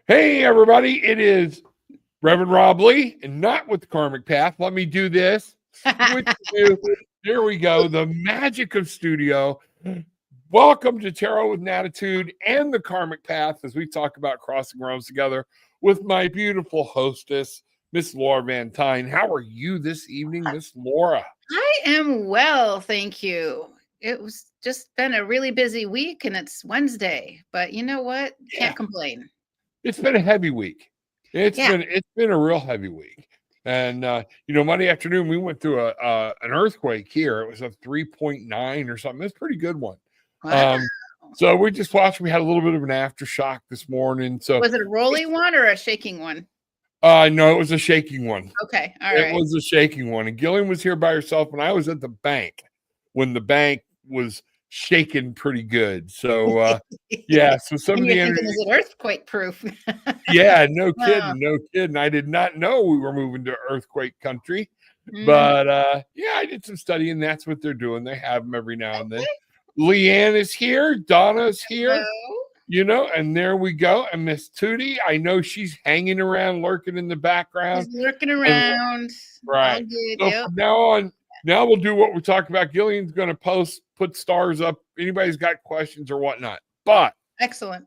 Hey, everybody, it is Reverend Rob Lee, and not with the Karmic Path. Let me do this. Switch to, there we go, the magic of studio. Welcome to Tarot with Natitude and the Karmic Path as we talk about crossing realms together with my beautiful hostess, Miss Laura Van Tyne. How are you this evening, Miss Laura? I am well, thank you. It was just been a really busy week and it's Wednesday, but you know what? Can't complain. It's been a heavy week. It's been a real heavy week. And Monday afternoon we went through an earthquake here. It was a 3.9 or something. It's a pretty good one. Wow. So we just watched. We had a little bit of an aftershock this morning. So was it a rolling one or a shaking one? No, it was a shaking one. Okay, all right. It was a shaking one. And Gillian was here by herself, and I was at the bank when the bank was shaking pretty good. So yeah, so some of the energy is it earthquake proof. Yeah, no kidding. I did not know we were moving to earthquake country. But yeah, I did some studying. That's what they're doing. They have them every now and then. Leanne is here, Donna's here. Hello. And there we go. And Miss Tootie, I know she's hanging around, lurking in the background. She's lurking around. Right. So from now on, now we'll do what we're talking about. Gillian's going to put stars up. Anybody's got questions or whatnot. But excellent.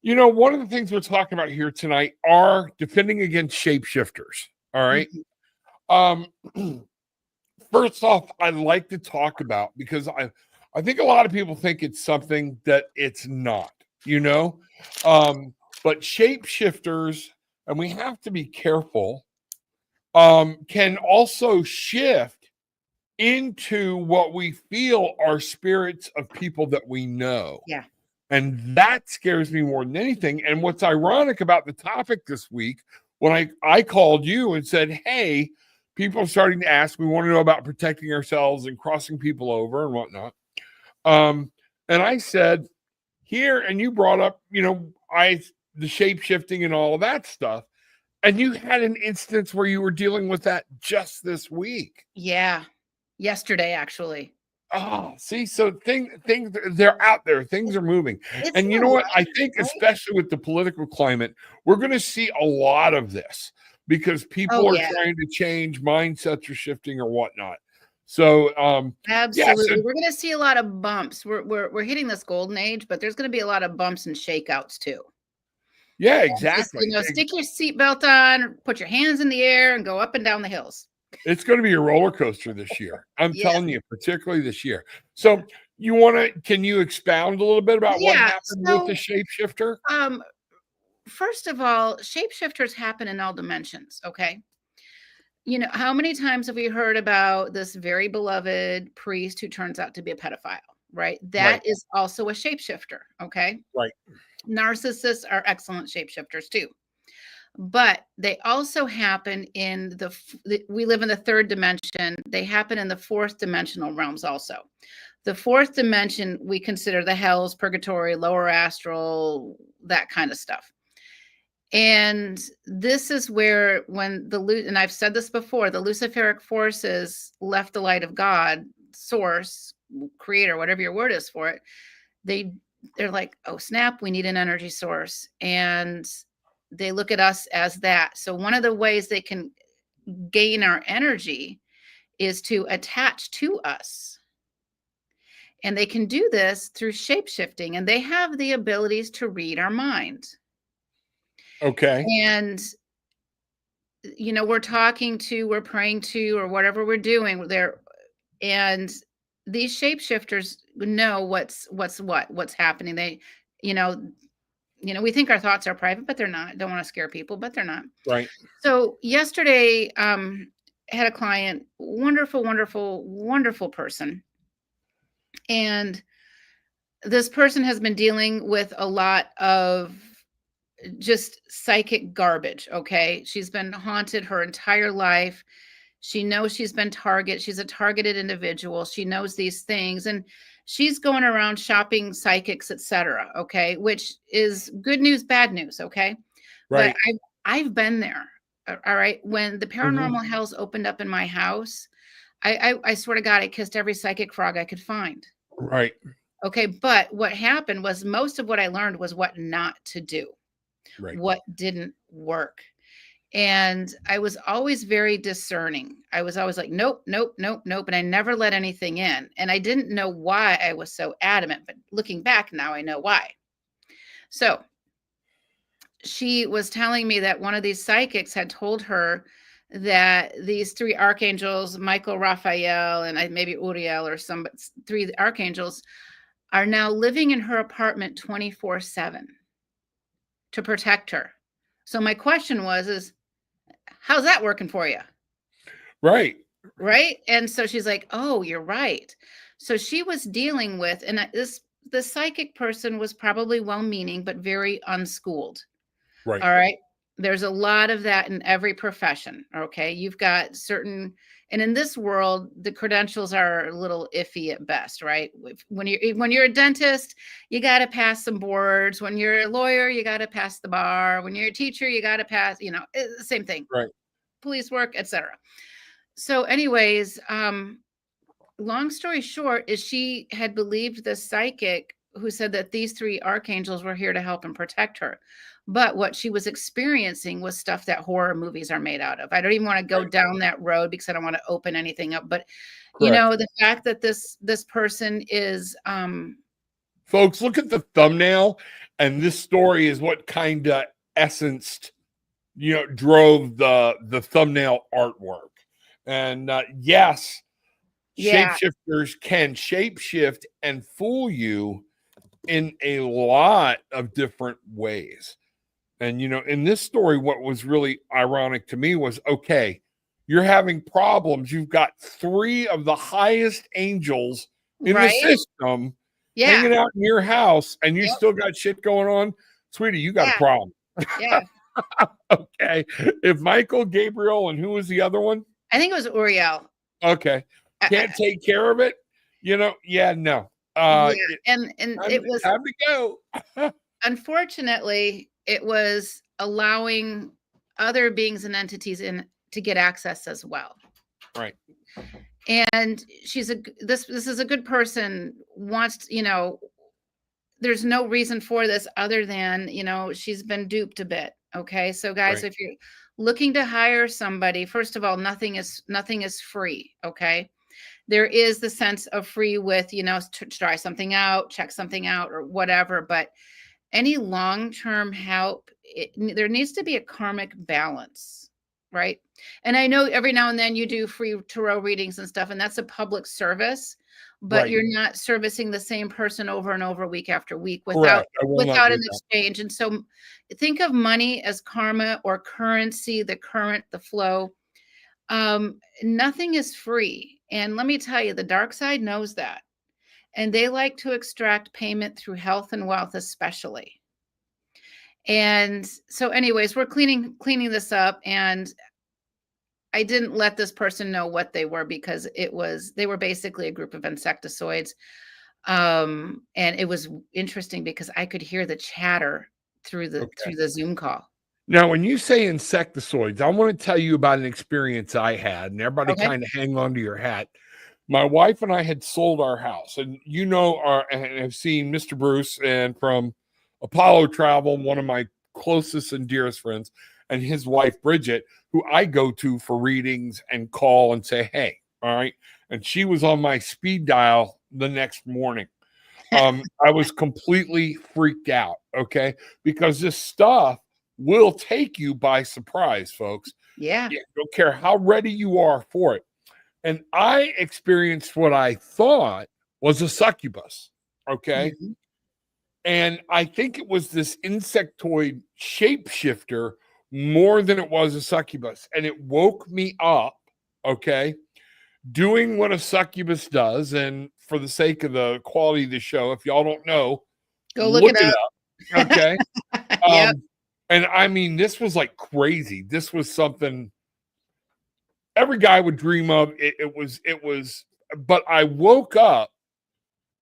One of the things we're talking about here tonight are defending against shapeshifters. All right. First off, I'd like to talk about, because I think a lot of people think it's something that it's not, but shapeshifters, and we have to be careful, can also shift into what we feel are spirits of people that we know. Yeah. And that scares me more than anything. And what's ironic about the topic this week, when I called you and said, hey, people are starting to ask, we want to know about protecting ourselves and crossing people over and whatnot. And I said here, and you brought up, the shape-shifting and all of that stuff. And you had an instance where you were dealing with that just this week. Yeah. Yesterday, actually. Oh, see, so things they're out there. Things are moving. And you know what? I think especially with the political climate, we're going to see a lot of this because people are trying to change, mindsets are shifting or whatnot. So absolutely. We're going to see a lot of bumps. We're hitting this golden age, but there's going to be a lot of bumps and shakeouts too. Yeah, exactly. Just, stick your seatbelt on, put your hands in the air and go up and down the hills. It's going to be a roller coaster this year. I'm telling you, particularly this year. So can you expound a little bit about what happened with the shapeshifter? First of all, shapeshifters happen in all dimensions. Okay. How many times have we heard about this very beloved priest who turns out to be a pedophile, right? That is also a shapeshifter. Okay. Right. Narcissists are excellent shapeshifters too. But they also happen in we live in the third dimension. They happen in the fourth dimensional realms also. The fourth dimension, we consider the hells, purgatory, lower astral, that kind of stuff. And this is where and I've said this before, the Luciferic forces left the light of God, source, creator, whatever your word is for it. They're like, oh, snap, we need an energy source. And they look at us as that. So one of the ways they can gain our energy is to attach to us. And they can do this through shape-shifting, and they have the abilities to read our mind. Okay. And, we're talking to, we're praying to, or whatever we're doing there. And these shapeshifters know what's happening. They, we think our thoughts are private, but they're not. Don't want to scare people, but they're not. Right. So yesterday, had a client, wonderful, wonderful, wonderful person. And this person has been dealing with a lot of just psychic garbage. Okay. She's been haunted her entire life. She knows she's been she's a targeted individual. She knows these things. And she's going around shopping psychics, etc. Okay. Which is good news, bad news. Okay. Right. But I've been there. All right. When the paranormal hells opened up in my house, I swear to God, I kissed every psychic frog I could find. Right. Okay. But what happened was most of what I learned was what not to do. Right. what didn't work. And I was always very discerning. I was always like, nope, nope, nope, nope. And I never let anything in. And I didn't know why I was so adamant, but looking back now, I know why. So she was telling me that one of these psychics had told her that these three archangels, Michael, Raphael, and maybe Uriel or some, three archangels, are now living in her apartment 24/7 to protect her. So my question is, how's that working for you? Right. Right. And so she's like, oh, you're right. So she was dealing with, and the psychic person was probably well-meaning, but very unschooled. Right. All right. There's a lot of that in every profession. Okay. You've got certain, and in this world, the credentials are a little iffy at best, right? When you're a dentist, you got to pass some boards. When you're a lawyer, you got to pass the bar. When you're a teacher, you got to pass, the same thing. Right. Police work, etc. So, anyways, long story short is she had believed the psychic who said that these three archangels were here to help and protect her. But what she was experiencing was stuff that horror movies are made out of. I don't even want to go down that road because I don't want to open anything up. But Correct. the fact that this person is folks, look at the thumbnail, and this story is what kind of essenced, drove the thumbnail artwork. And yes, shapeshifters can shapeshift and fool you in a lot of different ways. And, in this story, what was really ironic to me was, okay, you're having problems. You've got three of the highest angels in the system hanging out in your house, and you still got shit going on. Sweetie, you got a problem. Yeah. Okay. If Michael, Gabriel, and who was the other one? I think it was Uriel. Okay. Can't take care of it. No. And it was time to go. Unfortunately, it was allowing other beings and entities in to get access as well. Right. And this is a good person, wants, there's no reason for this other than, she's been duped a bit. Okay. So guys, if you're looking to hire somebody, first of all, nothing is free. Okay. There is the sense of free with, to try something out, check something out or whatever, but any long-term help, there needs to be a karmic balance, right? And I know every now and then you do free tarot readings and stuff, and that's a public service, but you're not servicing the same person over and over, week after week, without an exchange. And so think of money as karma or currency, the flow. Nothing is free. And let me tell you, the dark side knows that. And they like to extract payment through health and wealth, especially. And so anyways, we're cleaning this up. And I didn't let this person know what they were because they were basically a group of insectoids. And it was interesting because I could hear the chatter through the Zoom call. Now, when you say insectoids, I want to tell you about an experience I had, and everybody kind of hang on to your hat. My wife and I had sold our house, and and have seen Mr. Bruce, and from Apollo Travel, one of my closest and dearest friends, and his wife, Bridget, who I go to for readings and call and say, hey, all right. And she was on my speed dial the next morning. I was completely freaked out, okay? Because this stuff will take you by surprise, folks. Yeah. Don't care how ready you are for it. And I experienced what I thought was a succubus, okay? Mm-hmm. And I think it was this insectoid shapeshifter more than it was a succubus. And it woke me up, okay, doing what a succubus does. And for the sake of the quality of the show, if y'all don't know, go look it up. Okay. And I mean, this was like crazy. This was something every guy would dream of. It was, but I woke up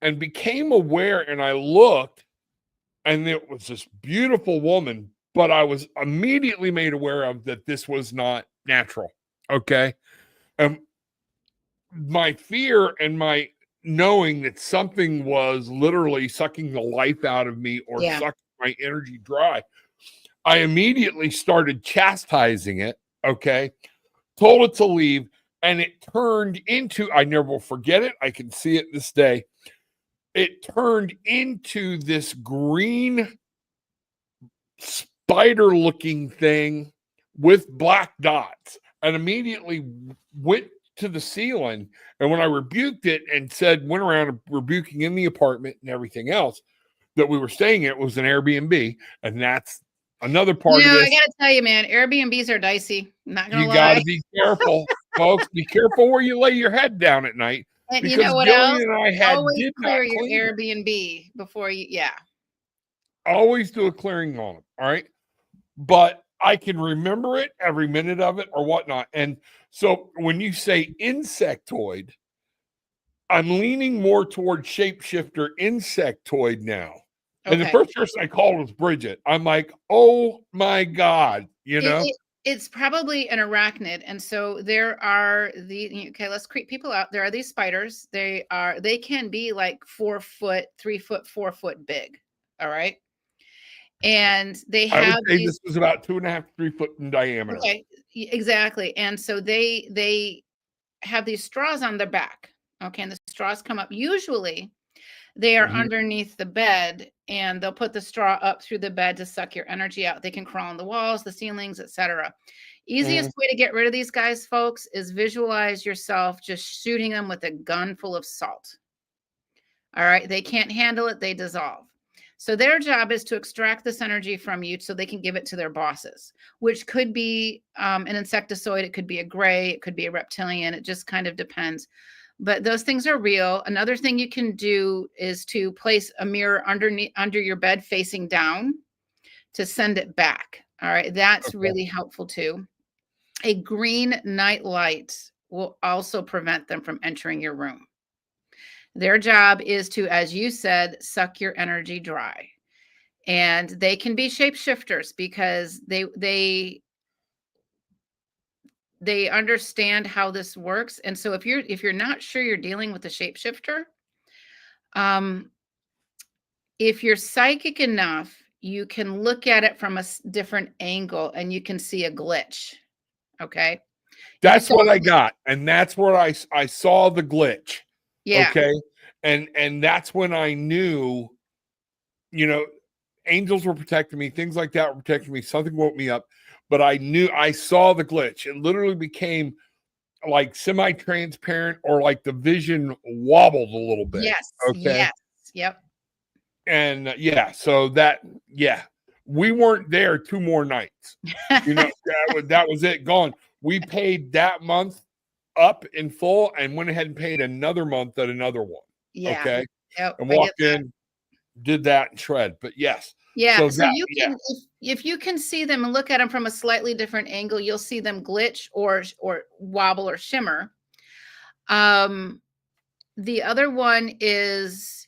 and became aware, and I looked, and it was this beautiful woman, but I was immediately made aware of that this was not natural. Okay. My fear and my knowing that something was literally sucking the life out of me or sucking my energy dry. I immediately started chastising it. Okay. Told it to leave. And it turned into, I never will forget it. I can see it this day. It turned into this green spider looking thing with black dots, and immediately went to the ceiling. And when I rebuked it and went around rebuking in the apartment and everything else that we were staying at, it was an Airbnb. And that's another part of this. I gotta tell you, man, Airbnbs are dicey. I'm not gonna You lie. got to be careful, folks. Be careful where you lay your head down at night. And because you know what Gillian else? and I had Always did clear not your clean it. Airbnb before you. Yeah. Always do a clearing on them. All right. But I can remember it, every minute of it or whatnot. And so when you say insectoid, I'm leaning more toward shapeshifter insectoid now. And the first person I called was Bridget. I'm like, oh my God, you know? It's probably an arachnid. And so there are let's creep people out. There are these spiders. They can be like 4 foot, 3 foot, 4 foot big. All right. And they have, I would say this was about 2.5 to 3 foot in diameter. Okay, exactly. And so they have these straws on their back. Okay. And the straws come up. Usually they are underneath the bed, and they'll put the straw up through the bed to suck your energy out. They can crawl on the walls, the ceilings, etc. Easiest way to get rid of these guys, folks, is visualize yourself just shooting them with a gun full of salt. All right. They can't handle it. They dissolve. So their job is to extract this energy from you so they can give it to their bosses, which could be an insectoid. It could be a gray. It could be a reptilian. It just kind of depends. But those things are real. Another thing you can do is to place a mirror under your bed facing down to send it back. All right. That's really helpful too. A green night light will also prevent them from entering your room. Their job is to, as you said, suck your energy dry. And they can be shapeshifters because they understand how this works. And so if you're not sure you're dealing with a shapeshifter, if you're psychic enough, you can look at it from a different angle and you can see a glitch. Okay. That's what I got. And that's where I saw the glitch. Yeah. Okay. And that's when I knew, angels were protecting me, things like that were protecting me. Something woke me up, but I knew I saw the glitch. It literally became like semi-transparent, or like the vision wobbled a little bit. Yes. Okay. Yes. Yep. And so we weren't there 2 more nights. That was it, gone. We paid that month up in full and went ahead and paid another month at another one. Yeah. Okay. Yep, and walked in, did that and shred. But yes. Yeah. So you can, if you can see them and look at them from a slightly different angle, you'll see them glitch or wobble or shimmer. The other one is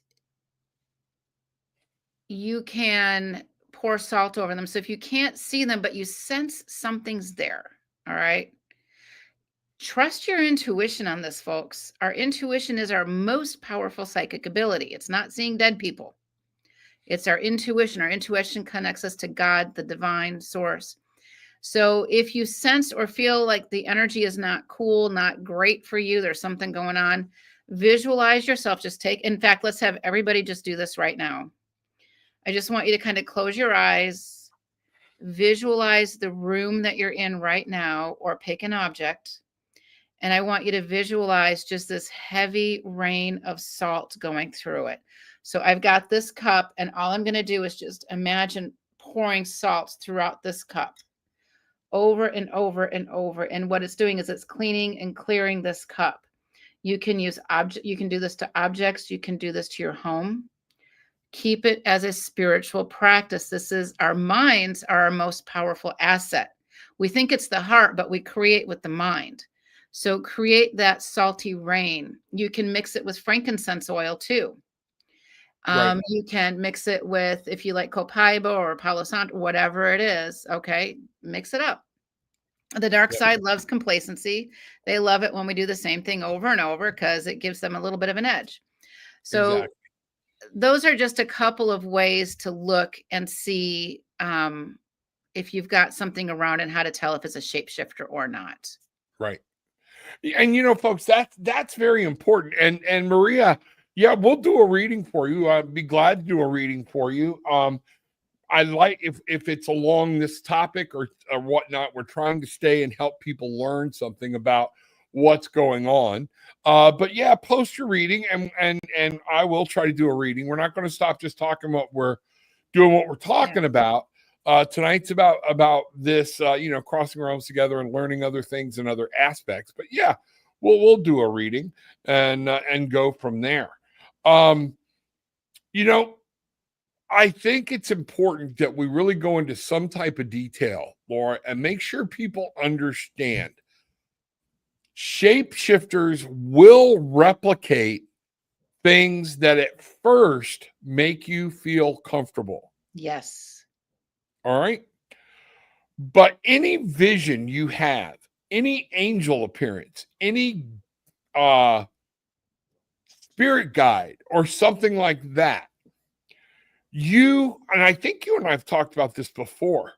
you can pour salt over them. So if you can't see them, but you sense something's there, all right, trust your intuition on this, folks. Our intuition is our most powerful psychic ability. It's not seeing dead people. It's our intuition. Our intuition connects us to God, the divine source. So if you sense or feel like the energy is not cool, not great for you, there's something going on, visualize yourself. In fact, let's have everybody just do this right now. I just want you to kind of close your eyes, visualize the room that you're in right now, or pick an object. And I want you to visualize just this heavy rain of salt going through it. So I've got this cup, and all I'm going to do is just imagine pouring salt throughout this cup over and over and over. And what it's doing is it's cleaning and clearing this cup. You can use you can do this to objects. You can do this to your home. Keep it as a spiritual practice. Our minds are our most powerful asset. We think it's the heart, but we create with the mind. So create that salty rain. You can mix it with frankincense oil too. Right. You can mix it with, if you like copaiba or palo santo, whatever it is. Okay. Mix it up. The dark side loves complacency. They love it when we do the same thing over and over because it gives them a little bit of an edge. So those are just a couple of ways to look and see if you've got something around and how to tell if it's a shapeshifter or not. Right. And folks, that's very important. And Maria, yeah, we'll do a reading for you. I'd be glad to do a reading for you. I like if it's along this topic or whatnot. We're trying to stay and help people learn something about what's going on. But yeah, post your reading and I will try to do a reading. We're not going to stop just talking what we're talking about. Tonight's about this, crossing realms together and learning other things and other aspects. But yeah, we'll do a reading and go from there. I think it's important that we really go into some type of detail, Laura, and make sure people understand. Shapeshifters will replicate things that at first make you feel comfortable. Yes. All right. But any vision you have, any angel appearance, any spirit guide or something like that, and I think you and I have talked about this before,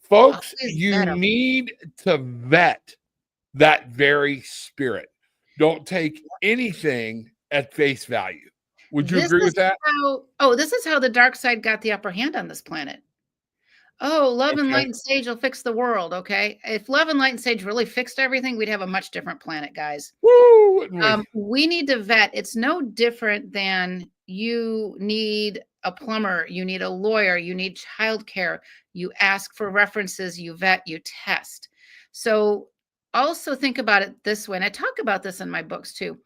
folks, you need to vet that very spirit. Don't take anything at face value. Would you agree with that? This is how the dark side got the upper hand on this planet. Oh, love and light and sage will fix the world. Okay. If love and light and sage really fixed everything, we'd have a much different planet, guys. Woo, we need to vet. It's no different than you need a plumber, you need a lawyer, you need childcare. You ask for references, you vet, you test. So also think about it this way. And I talk about this in my books too.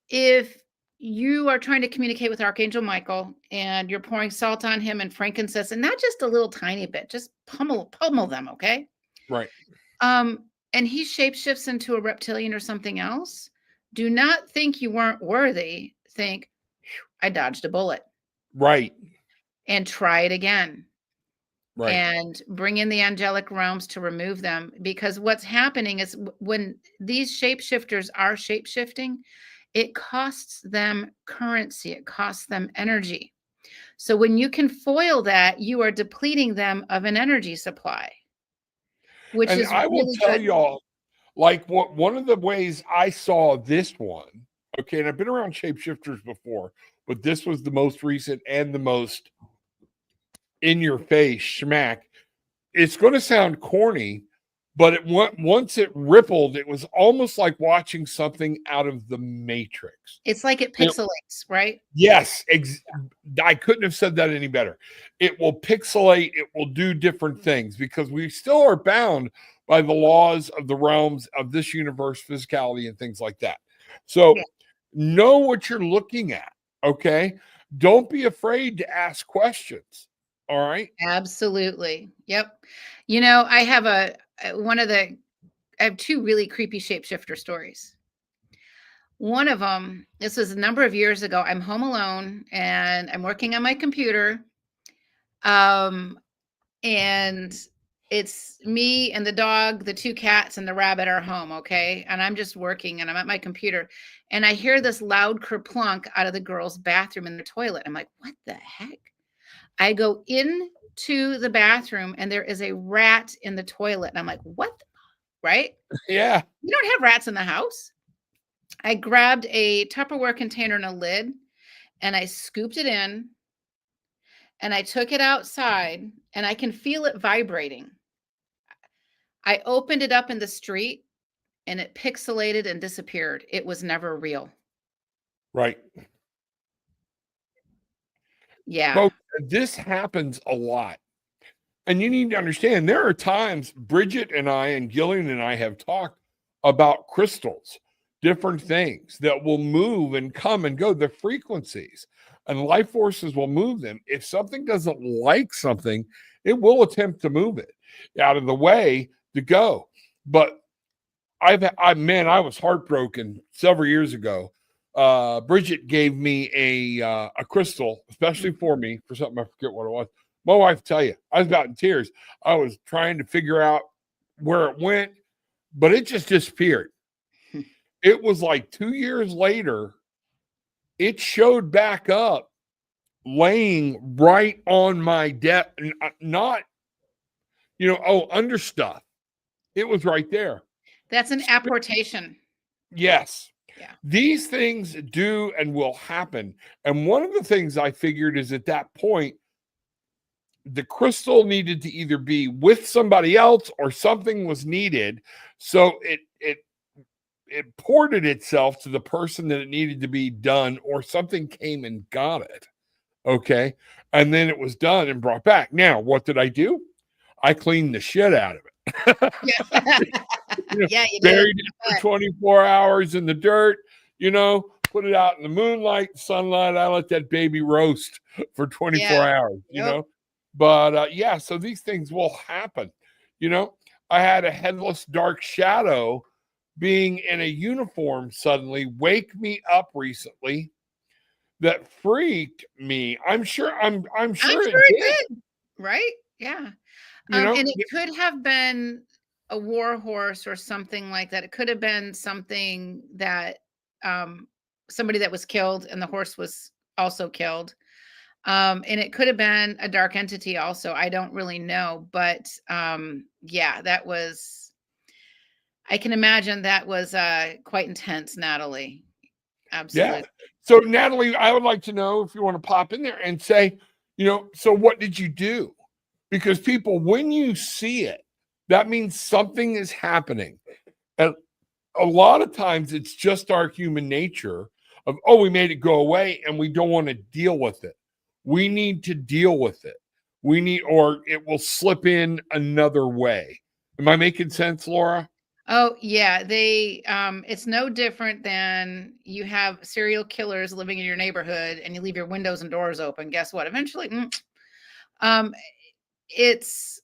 If you are trying to communicate with Archangel Michael and you're pouring salt on him and frankincense, and not just a little tiny bit, just pummel them. Okay. Right. And he shapeshifts into a reptilian or something else. Do not think you weren't worthy. Think, I dodged a bullet. Right. And try it again. Right. And bring in the angelic realms to remove them. Because what's happening is when these shapeshifters are shapeshifting, it costs them currency. It costs them energy. So when you can foil that, you are depleting them of an energy supply. Which is I will tell y'all, like one of the ways I saw this one, okay, and I've been around shapeshifters before, but this was the most recent and the most in your face schmack. It's going to sound corny, but once it rippled, it was almost like watching something out of the Matrix. It's like it pixelates, right? Yes. I couldn't have said that any better. It will pixelate. It will do different things because we still are bound by the laws of the realms of this universe, physicality, and things like that. So know what you're looking at. Okay. Don't be afraid to ask questions. All right. Absolutely. Yep. I have I have two really creepy shapeshifter stories. One of them, this was a number of years ago. I'm home alone and I'm working on my computer. And it's me and the dog, the two cats, and the rabbit are home. Okay. And I'm just working and I'm at my computer and I hear this loud kerplunk out of the girl's bathroom in the toilet. I'm like, what the heck? I go into the bathroom and there is a rat in the toilet. And I'm like, what? Right? Yeah. You don't have rats in the house. I grabbed a Tupperware container and a lid and I scooped it in and I took it outside and I can feel it vibrating. I opened it up in the street and it pixelated and disappeared. It was never real. Right. Yeah. Folks, this happens a lot. And you need to understand there are times Bridget and I and Gillian and I have talked about crystals, different things that will move and come and go, the frequencies, and life forces will move them. If something doesn't like something, it will attempt to move it out of the way to go. But I was heartbroken several years ago. Bridget gave me a crystal, especially for me, for something I forget what it was. My wife, tell you, I was about in tears. I was trying to figure out where it went, but it just disappeared. It was like 2 years later, it showed back up, laying right on my desk. Not under stuff. It was right there. That's an apportation. Yes. Yeah. These things do and will happen. And one of the things I figured is at that point, the crystal needed to either be with somebody else or something was needed. So it ported itself to the person that it needed to be done, or something came and got it. Okay. And then it was done and brought back. Now, what did I do? I cleaned the shit out of it. Yeah. Yeah, you buried did. it for 24 hours in the dirt, put it out in the moonlight, sunlight. I let that baby roast for 24 hours, But so these things will happen. I had a headless dark shadow being in a uniform suddenly wake me up recently that freaked me. I'm sure it did. Right? Yeah. And it could have been a war horse or something like that. It could have been something that somebody that was killed and the horse was also killed. And it could have been a dark entity also. I don't really know. But that was, I can imagine that was quite intense, Natalie. Absolutely. Yeah. So, Natalie, I would like to know if you want to pop in there and say, so what did you do? Because people, when you see it, that means something is happening. And a lot of times it's just our human nature of, we made it go away and we don't want to deal with it. We need to deal with it. Or it will slip in another way. Am I making sense, Laura? Oh, yeah. It's no different than you have serial killers living in your neighborhood and you leave your windows and doors open. Guess what? Eventually, it's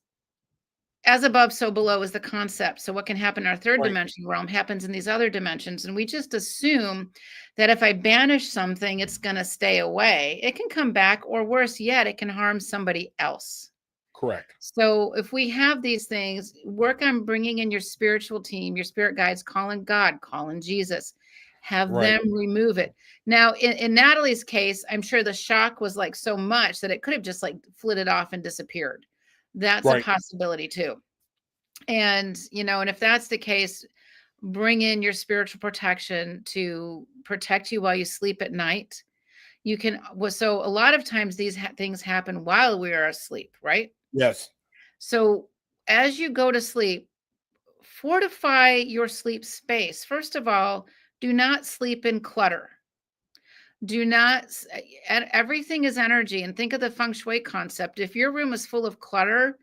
as above, so below is the concept. So what can happen in our third dimension realm happens in these other dimensions. And we just assume that if I banish something, it's going to stay away. It can come back, or worse yet, it can harm somebody else. Correct. So if we have these things, work on bringing in your spiritual team, your spirit guides, calling God, calling Jesus, have them remove it. Now, in Natalie's case, I'm sure the shock was like so much that it could have just like flitted off and disappeared. That's a possibility too. And, and if that's the case, bring in your spiritual protection to protect you while you sleep at night. You can, so a lot of times these things happen while we are asleep, right? Yes. So as you go to sleep, fortify your sleep space. First of all, do not sleep in clutter. Everything is energy. And think of the feng shui concept. If your room is full of clutter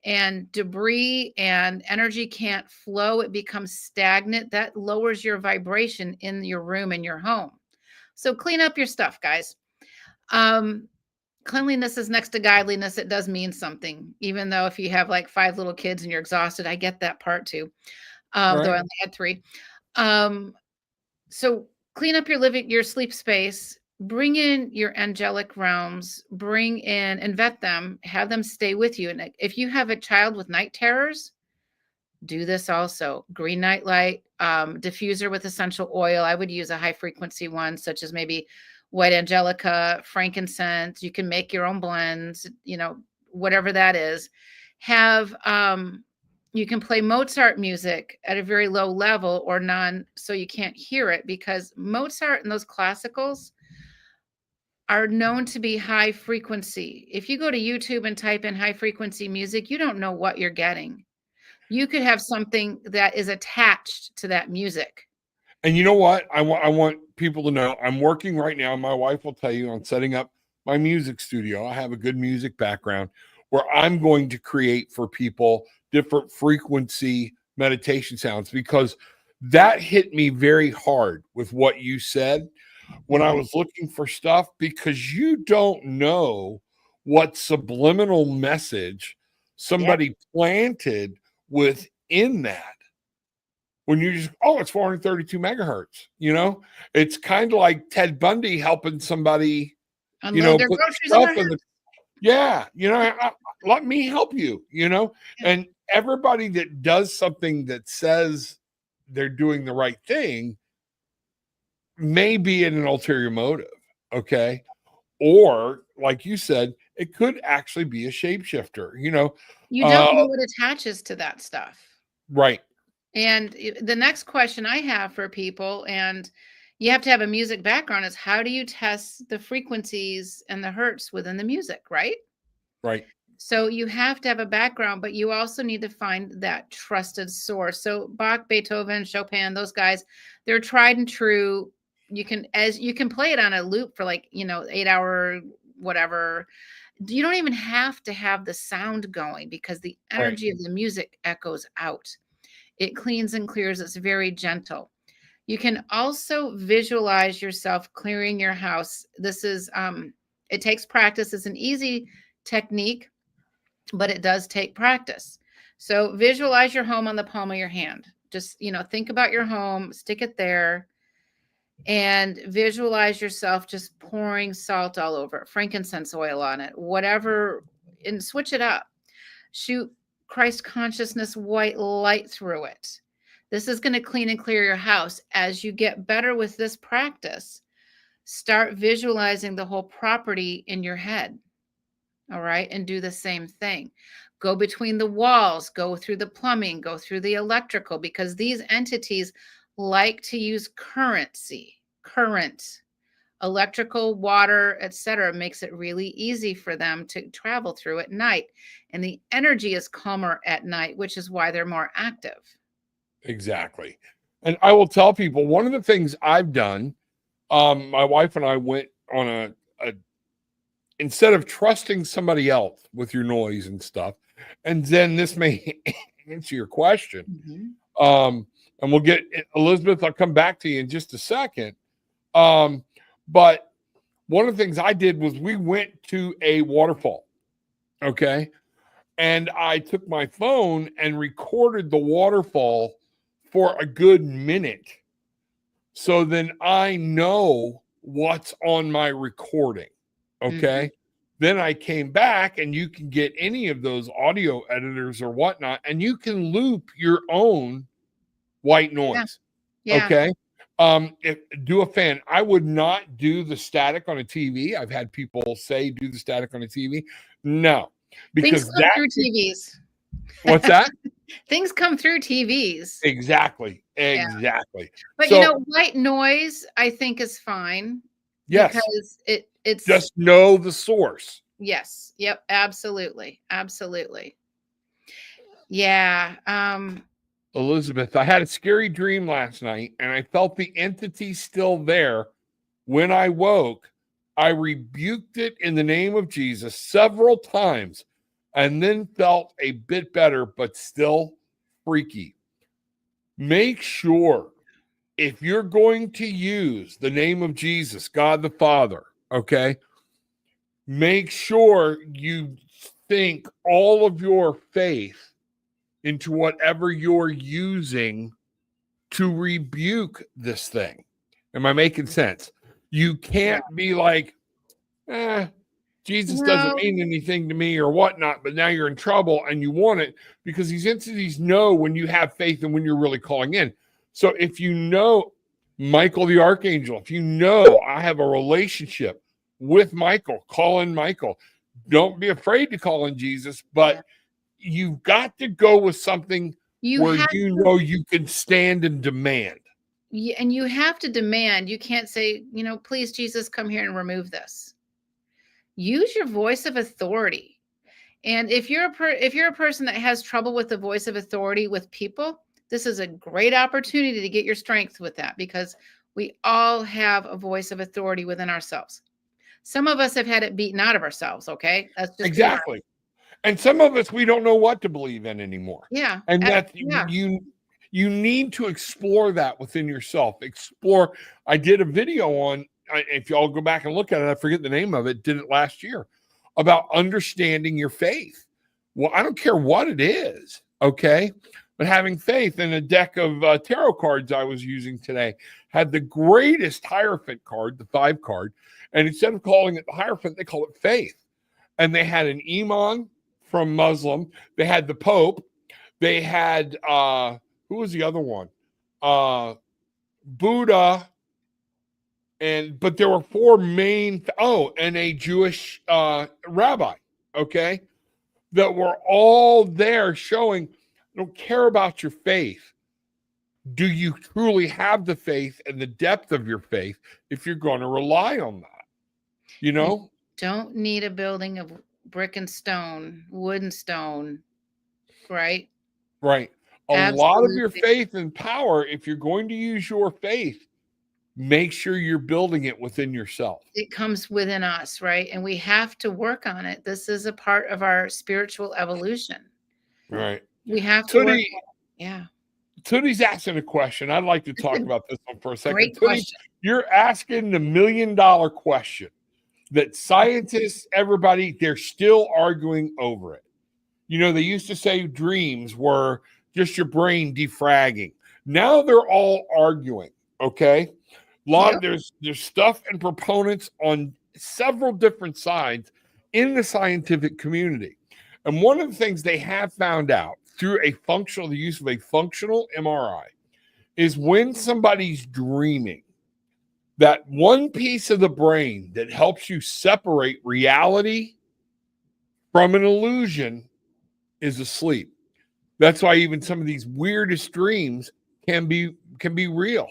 and debris and energy can't flow, it becomes stagnant. That lowers your vibration in your room and your home. So clean up your stuff, guys. Cleanliness is next to godliness. It does mean something, even though if you have like 5 little kids and you're exhausted, I get that part too. Though I only had 3. So clean up your sleep space, bring in your angelic realms, bring in and vet them, have them stay with you. And if you have a child with night terrors, do this also. Green night light, diffuser with essential oil. I would use a high frequency one, such as maybe white angelica, frankincense. You can make your own blends, whatever that is. You can play Mozart music at a very low level or none, so you can't hear it, because Mozart and those classicals are known to be high frequency. If you go to YouTube and type in high frequency music, you don't know what you're getting. You could have something that is attached to that music. And you know what? I want people to know I'm working right now. My wife will tell you on setting up my music studio. I have a good music background where I'm going to create for people different frequency meditation sounds, because that hit me very hard with what you said when I was looking for stuff, because you don't know what subliminal message somebody planted within that. When you just, it's 432 megahertz, it's kind of like Ted Bundy helping somebody, unload their groceries in let me help you, and everybody that does something that says they're doing the right thing may be in an ulterior motive. Okay. Or like you said, it could actually be a shapeshifter, you know. You don't know what attaches to that stuff. Right. And the next question I have for people, and you have to have a music background, is how do you test the frequencies and the hertz within the music, right? Right. So you have to have a background, but you also need to find that trusted source. So Bach, Beethoven, Chopin, those guys, they're tried and true. You can play it on a loop for 8 hour, whatever. You don't even have to have the sound going because the energy of the music echoes out. It cleans and clears. It's very gentle. You can also visualize yourself clearing your house. This is, it takes practice. It's an easy technique, but it does take practice. So visualize your home on the palm of your hand. Just, think about your home, stick it there, and visualize yourself just pouring salt all over it, frankincense oil on it, whatever, and switch it up. Shoot Christ consciousness white light through it. This is going to clean and clear your house. As you get better with this practice, start visualizing the whole property in your head. All right. And do the same thing. Go between the walls, go through the plumbing, go through the electrical, because these entities like to use current, electrical, water, etc. Makes it really easy for them to travel through at night. And the energy is calmer at night, which is why they're more active. Exactly. And I will tell people, one of the things I've done, my wife and I went on a instead of trusting somebody else with your noise and stuff, and then this may answer your question. And we'll get Elizabeth, I'll come back to you in just a second. But one of the things I did was we went to a waterfall. Okay. And I took my phone and recorded the waterfall for a good minute. So then I know what's on my recording. Okay. Then I came back, and you can get any of those audio editors or whatnot, and you can loop your own white noise. Yeah. Okay. Do a fan. I would not do the static on a TV. I've had people say do the static on a TV. No, because things come through TVs. What's that? Things come through TVs. Exactly. But so, white noise, I think, is fine. Yes. Because it's just know the source. Yes. Yep. Absolutely. Yeah. Elizabeth, I had a scary dream last night, and I felt the entity still there. When I woke, I rebuked it in the name of Jesus several times, and then felt a bit better, but still freaky. Make sure, if you're going to use the name of Jesus, God the Father, okay, make sure you think all of your faith into whatever you're using to rebuke this thing. Am I making sense? You can't be like, Jesus doesn't mean anything to me or whatnot, but now you're in trouble and you want it, because these entities know when you have faith and when you're really calling in. So if you know Michael the Archangel, if you know I have a relationship with Michael, call in Michael. Don't be afraid to call in Jesus, but you've got to go with something where you know you can stand and demand. Yeah, and you have to demand. You can't say, please, Jesus, come here and remove this. Use your voice of authority. And if you're a person that has trouble with the voice of authority with people, this is a great opportunity to get your strength with that, because we all have a voice of authority within ourselves. Some of us have had it beaten out of ourselves. Okay. That's just exactly. And some of us, we don't know what to believe in anymore. Yeah. And you need to explore that within yourself. Explore. I did a video on, if y'all go back and look at it, I forget the name of it, did it last year, about understanding your faith. Well, I don't care what it is, okay? But having faith. In a deck of tarot cards I was using today had the greatest Hierophant card, the 5 card, and instead of calling it the Hierophant, they call it faith. And they had an Imam from Muslim. They had the Pope. They had, who was the other one? Buddha but there were four main, and a Jewish rabbi, okay, that were all there showing, I don't care about your faith. Do you truly have the faith and the depth of your faith if you're going to rely on that? You don't need a building of brick and stone, wood and stone, right? Right. A Absolutely. lot of your faith and power, if you're going to use your faith, make sure you're building it within yourself. It comes within us, right? And we have to work on it. This is a part of our spiritual evolution. Right. We have to work on it. Yeah. Tootie's asking a question. I'd like to talk about this one for a second. Great Tootie, question. you're asking the $1 million question that scientists, everybody, they're still arguing over it. You know, they used to say dreams were just your brain defragging. Now they're all arguing, okay? There's stuff and proponents on several different sides in the scientific community. And one of the things they have found out through the use of a functional MRI is when somebody's dreaming, that one piece of the brain that helps you separate reality from an illusion is asleep. That's why even some of these weirdest dreams can be real.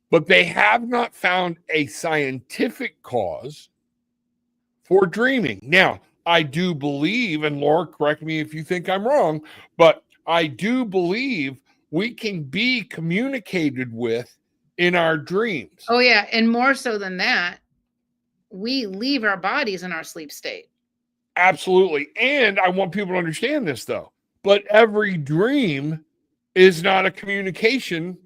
But they have not found a scientific cause for dreaming. Now, I do believe, and Laura, correct me if you think I'm wrong, but I do believe we can be communicated with in our dreams. Oh, yeah. And more so than that, we leave our bodies in our sleep state. Absolutely. And I want people to understand this, though. But every dream is not a communication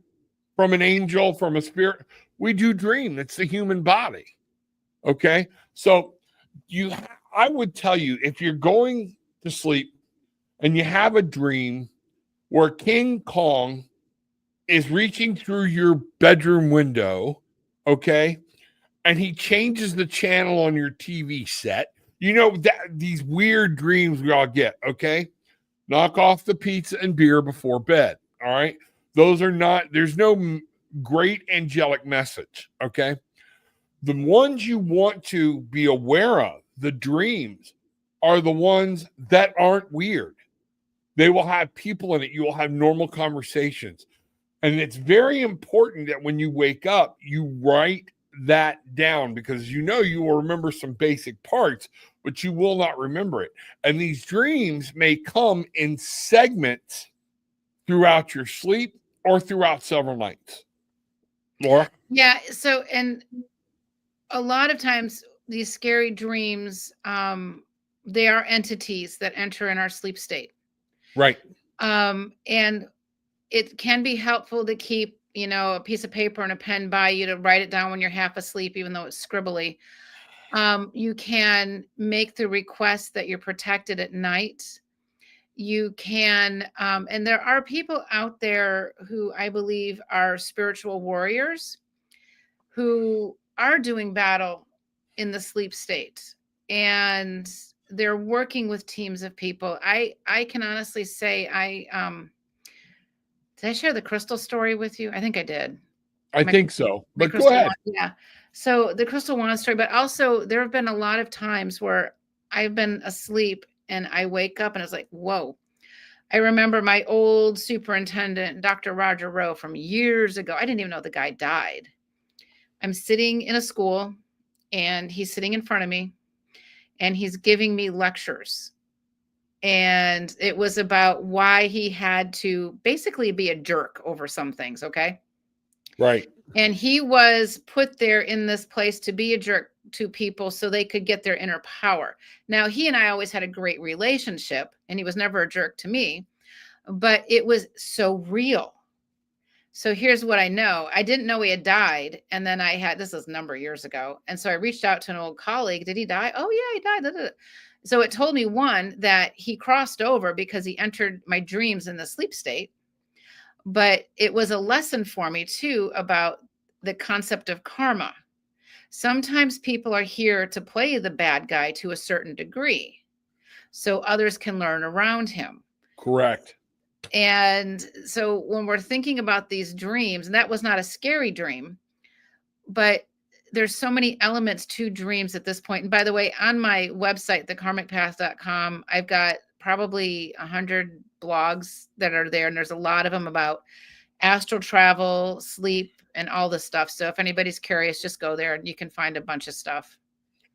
from an angel, from a spirit. We do dream. It's the human body. Okay? So I would tell you, if you're going to sleep and you have a dream where King Kong is reaching through your bedroom window, okay, and he changes the channel on your TV set, you know, these weird dreams we all get, okay? Knock off the pizza and beer before bed, all right? There's no great angelic message, okay? The ones you want to be aware of, the dreams, are the ones that aren't weird. They will have people in it. You will have normal conversations. And it's very important that when you wake up, you write that down, because you will remember some basic parts, but you will not remember it. And these dreams may come in segments throughout your sleep or throughout several nights. Laura? Yeah. So, and a lot of times these scary dreams, they are entities that enter in our sleep state. Right. And it can be helpful to keep, a piece of paper and a pen by you to write it down when you're half asleep, even though it's scribbly. You can make the request that you're protected at night. You can, and there are people out there who I believe are spiritual warriors who are doing battle in the sleep state, and they're working with teams of people. I can honestly say did I share the crystal story with you? I think I did. I think so, but go ahead. Yeah. So the crystal wand story, but also there have been a lot of times where I've been asleep and I wake up and it's like, whoa. I remember my old superintendent, Dr. Roger Rowe, from years ago. I didn't even know the guy died. I'm sitting in a school and he's sitting in front of me and he's giving me lectures. And it was about why he had to basically be a jerk over some things. Okay. Right. And he was put there in this place to be a jerk to people so they could get their inner power. Now, he and I always had a great relationship and he was never a jerk to me, but it was so real. So here's what I know. I didn't know he had died. And then this was a number of years ago. And so I reached out to an old colleague. Did he die? Oh yeah, he died. So it told me, one, that he crossed over because he entered my dreams in the sleep state. But it was a lesson for me too about the concept of karma. Sometimes people are here to play the bad guy to a certain degree, so others can learn around him. Correct. And so when we're thinking about these dreams, and that was not a scary dream, but there's so many elements to dreams at this point. And by the way, on my website, thekarmicpath.com, I've got probably 100 blogs that are there. And there's a lot of them about astral travel, sleep, and all this stuff. So if anybody's curious, just go there and you can find a bunch of stuff.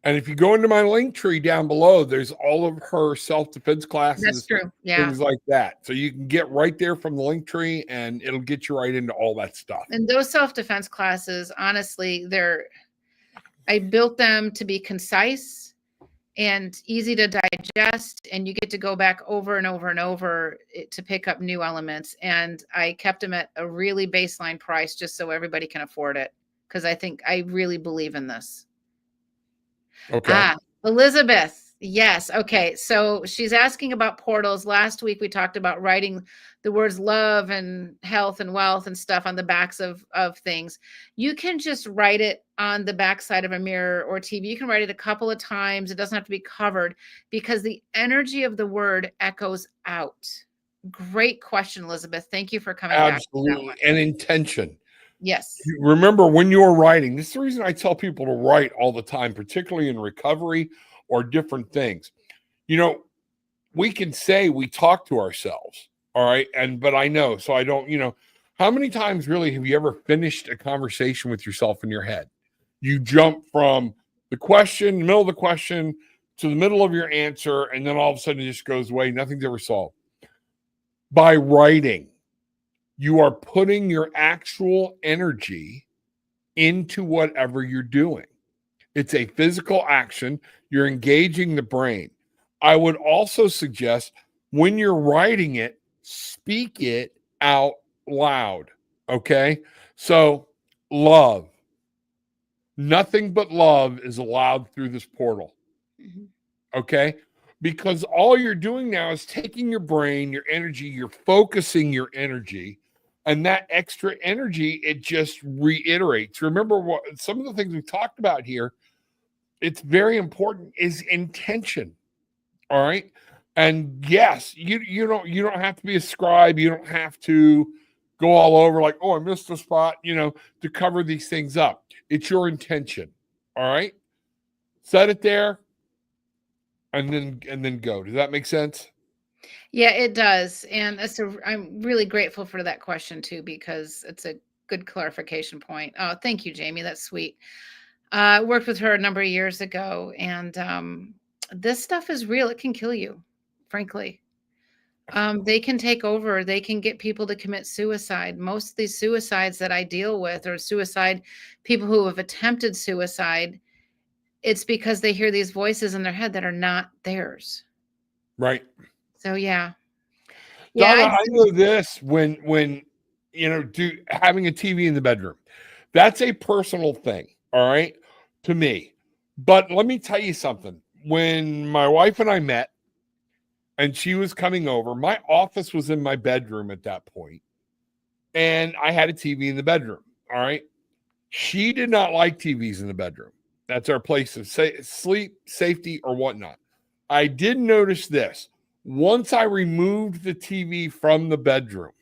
And if you go into my link tree down below, there's all of her self-defense classes. That's true. Yeah. Things like that. So you can get right there from the link tree and it'll get you right into all that stuff. And those self-defense classes, honestly, I built them to be concise and easy to digest. And you get to go back over and over and over to pick up new elements. And I kept them at a really baseline price just so everybody can afford it. Because I really believe in this. Okay. Elizabeth. Yes. Okay. So she's asking about portals. Last week, we talked about writing the words love and health and wealth and stuff on the backs of things. You can just write it on the backside of a mirror or TV. You can write it a couple of times. It doesn't have to be covered because the energy of the word echoes out. Great question, Elizabeth. Thank you for coming back. Absolutely. And intention. Yes. Remember when you're writing, this is the reason I tell people to write all the time, particularly in recovery or different things. You know, we can say we talk to ourselves, all right? But I know, so I don't, how many times really have you ever finished a conversation with yourself in your head? You jump from the middle of the question to the middle of your answer, and then all of a sudden it just goes away. Nothing's ever solved. By writing, you are putting your actual energy into whatever you're doing. It's a physical action. You're engaging the brain. I would also suggest when you're writing it, speak it out loud. Okay? So, love. Nothing but love is allowed through this portal. Mm-hmm. Okay? Because all you're doing now is taking your brain, your energy, you're focusing your energy. And that extra energy, it just reiterates. Remember what some of the things we talked about here, it's very important, is intention. All right. And yes, you don't have to be a scribe. You don't have to go all over like, oh, I missed a spot, to cover these things up. It's your intention. All right. Set it there and then go. Does that make sense? Yeah, it does. And I'm really grateful for that question too, because it's a good clarification point. Oh, thank you, Jamie. That's sweet. I worked with her a number of years ago, and this stuff is real. It can kill you, frankly. They can take over. They can get people to commit suicide. Most of these suicides that I deal with are people who have attempted suicide. It's because they hear these voices in their head that are not theirs. Right. So yeah. Donna, I know this when having a TV in the bedroom. That's a personal thing, all right, to me. But let me tell you something. When my wife and I met and she was coming over, my office was in my bedroom at that point, and I had a TV in the bedroom, all right? She did not like TVs in the bedroom. That's our place of sleep, safety, or whatnot. I did notice this. Once I removed the TV from the bedroom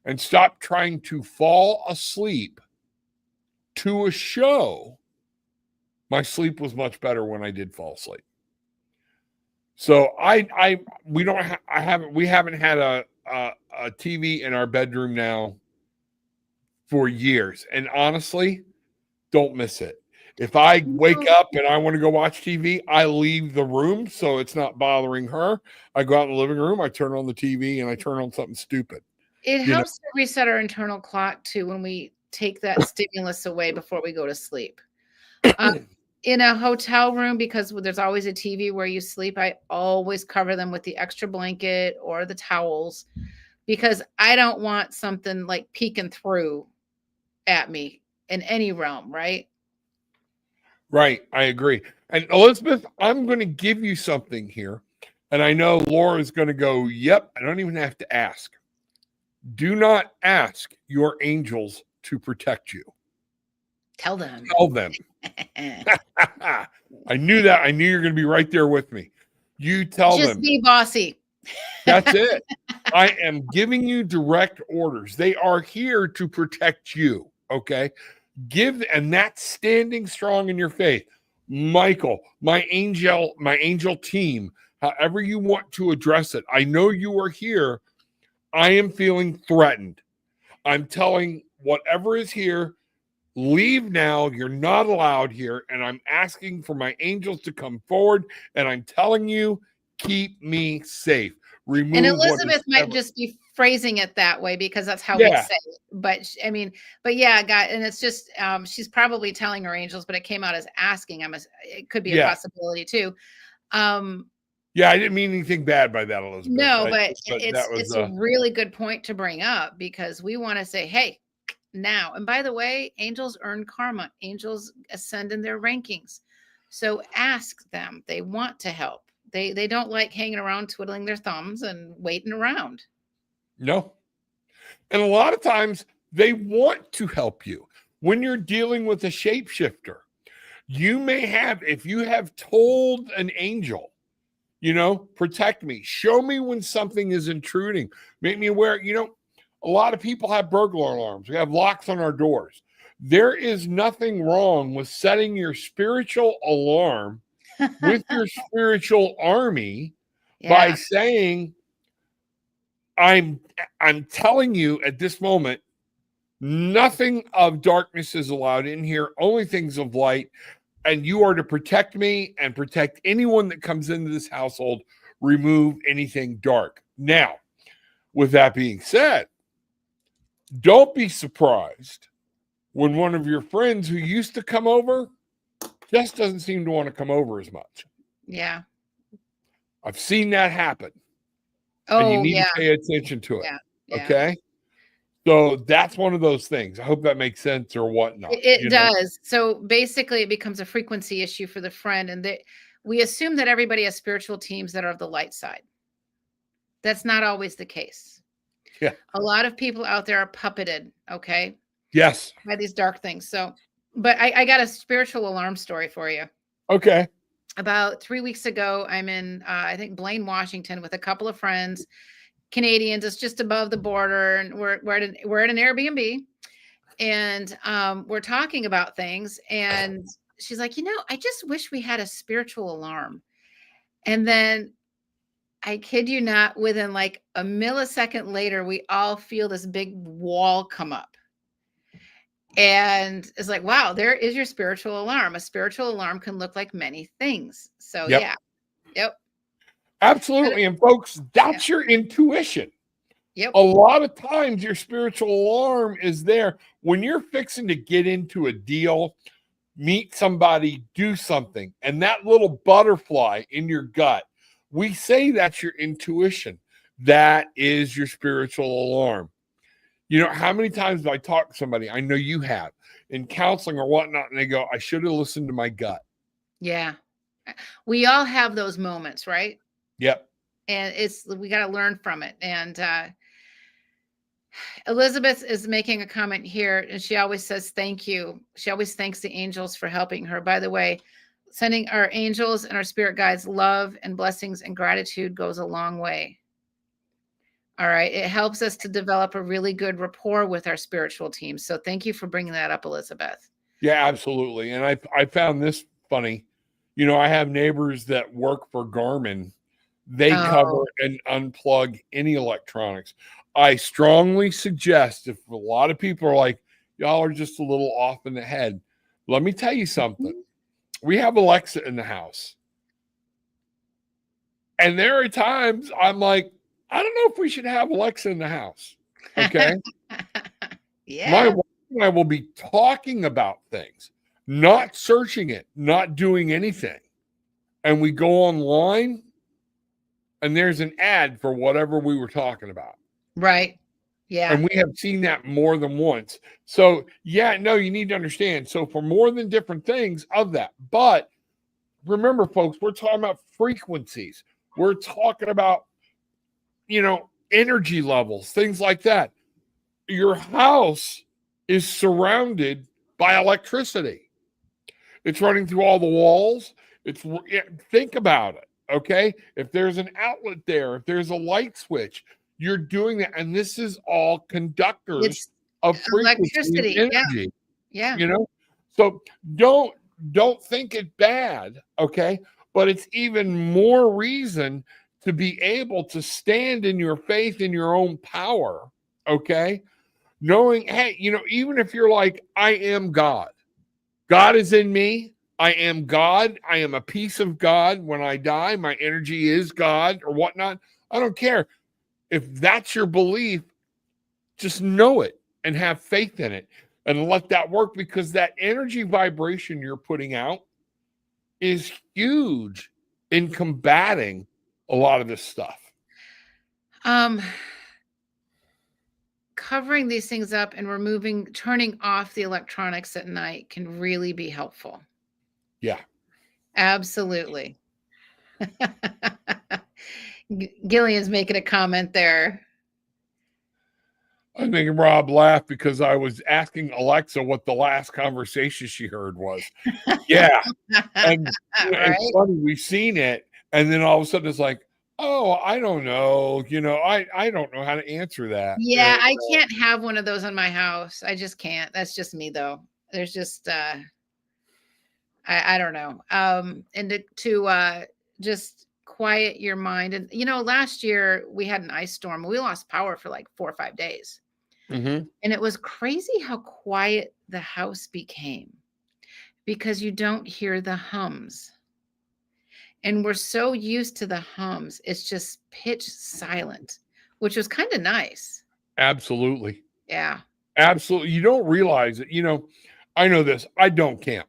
and stopped trying to fall asleep to a show, my sleep was much better when I did fall asleep. So we haven't had a TV in our bedroom now for years, and honestly, don't miss it. If I wake up and I want to go watch TV, I leave the room so it's not bothering her. I go out in the living room, I turn on the TV, and I turn on something stupid. It helps to reset our internal clock too when we take that stimulus away before we go to sleep. In a hotel room, because there's always a TV where you sleep, I always cover them with the extra blanket or the towels because I don't want something like peeking through at me in any realm, right? Right. I agree. And Elizabeth, I'm going to give you something here. And I know Laura's going to go, yep, I don't even have to ask. Do not ask your angels to protect you. Tell them. Tell them. I knew that. I knew you're going to be right there with me. You tell them. Just be bossy. That's it. I am giving you direct orders. They are here to protect you. Okay. And that's standing strong in your faith. Michael, my angel team, however you want to address it. I know you are here. I am feeling threatened. I'm telling whatever is here, leave now. You're not allowed here. And I'm asking for my angels to come forward. And I'm telling you, keep me safe. Remove and Elizabeth might just be phrasing it that way because that's how we say it. But I mean, yeah, God, and it's just she's probably telling her angels, but it came out as asking. It could be a possibility too. Yeah, I didn't mean anything bad by that, Elizabeth. No, but it's a really good point to bring up because we want to say, hey, now. And by the way, angels earn karma. Angels ascend in their rankings. So ask them. They want to help. They don't like hanging around twiddling their thumbs and waiting around. No. And a lot of times they want to help you. When you're dealing with a shapeshifter, you may have, if you have told an angel, protect me, show me when something is intruding, make me aware, a lot of people have burglar alarms. We have locks on our doors. There is nothing wrong with setting your spiritual alarm with your spiritual army by saying, I'm telling you at this moment, nothing of darkness is allowed in here, only things of light, and you are to protect me and protect anyone that comes into this household, remove anything dark. Now, with that being said, don't be surprised when one of your friends who used to come over just doesn't seem to want to come over as much. Yeah. I've seen that happen. Oh, and you need to pay attention to it. Yeah. Okay. So that's one of those things. I hope that makes sense or whatnot. It does. So basically it becomes a frequency issue for the friend. And we assume that everybody has spiritual teams that are of the light side. That's not always the case. Yeah. A lot of people out there are puppeted. Okay. Yes. By these dark things. So, but I got a spiritual alarm story for you. Okay. About 3 weeks ago, I'm in, I think, Blaine, Washington with a couple of friends, Canadians. It's just above the border. And we're at an Airbnb. And we're talking about things. And she's like, I just wish we had a spiritual alarm. And then I kid you not, within like a millisecond later, we all feel this big wall come up. And it's like, wow, there is your spiritual alarm. A spiritual alarm can look like many things. So, Yep. Absolutely. And folks, that's your intuition. Yep. A lot of times your spiritual alarm is there when you're fixing to get into a deal, meet somebody, do something, and that little butterfly in your gut, we say that's your intuition. That is your spiritual alarm. How many times have I talked to somebody, I know you have, in counseling or whatnot, and they go, I should have listened to my gut. Yeah. We all have those moments, right? Yep. And we got to learn from it. And Elizabeth is making a comment here, and she always says thank you. She always thanks the angels for helping her. By the way, sending our angels and our spirit guides love and blessings and gratitude goes a long way. All right. It helps us to develop a really good rapport with our spiritual team. So thank you for bringing that up, Elizabeth. Yeah, absolutely. And I found this funny. I have neighbors that work for Garmin. They cover and unplug any electronics. I strongly suggest, if a lot of people are like, y'all are just a little off in the head, let me tell you something. We have Alexa in the house. And there are times I'm like, I don't know if we should have Alexa in the house. Okay. Yeah. My wife and I will be talking about things, not searching it, not doing anything. And we go online and there's an ad for whatever we were talking about. Right. Yeah. And we have seen that more than once. So, you need to understand. So, for more than different things of that. But remember, folks, we're talking about frequencies. We're talking about, energy levels, things like that. Your house is surrounded by electricity. It's running through all the walls. Think about it. Okay. If there's an outlet there, if there's a light switch, you're doing that. And this is all conductors of frequency and energy. Yeah. You know, so don't think it bad, okay? But it's even more reason to be able to stand in your faith in your own power, okay? Knowing, hey, even if you're like, I am God, God is in me. I am God. I am a piece of God. When I die, my energy is God or whatnot. I don't care. If that's your belief, just know it and have faith in it and let that work, because that energy vibration you're putting out is huge in combating a lot of this stuff. Covering these things up and turning off the electronics at night can really be helpful. Yeah. Absolutely. Gillian's making a comment there. I think Rob laughed because I was asking Alexa what the last conversation she heard was. Yeah. And Right? it's funny, we've seen it, and then all of a sudden it's like, oh, I don't know. I don't know how to answer that. Yeah, I can't have one of those in my house. I just can't. That's just me though. There's just I don't know. And to just quiet your mind. And last year we had an ice storm. We lost power for like 4 or 5 days. Mm-hmm. And it was crazy how quiet the house became because you don't hear the hums. And we're so used to the hums, it's just pitch silent, which was kind of nice. Absolutely. Yeah. Absolutely. You don't realize it. I know this. I don't camp.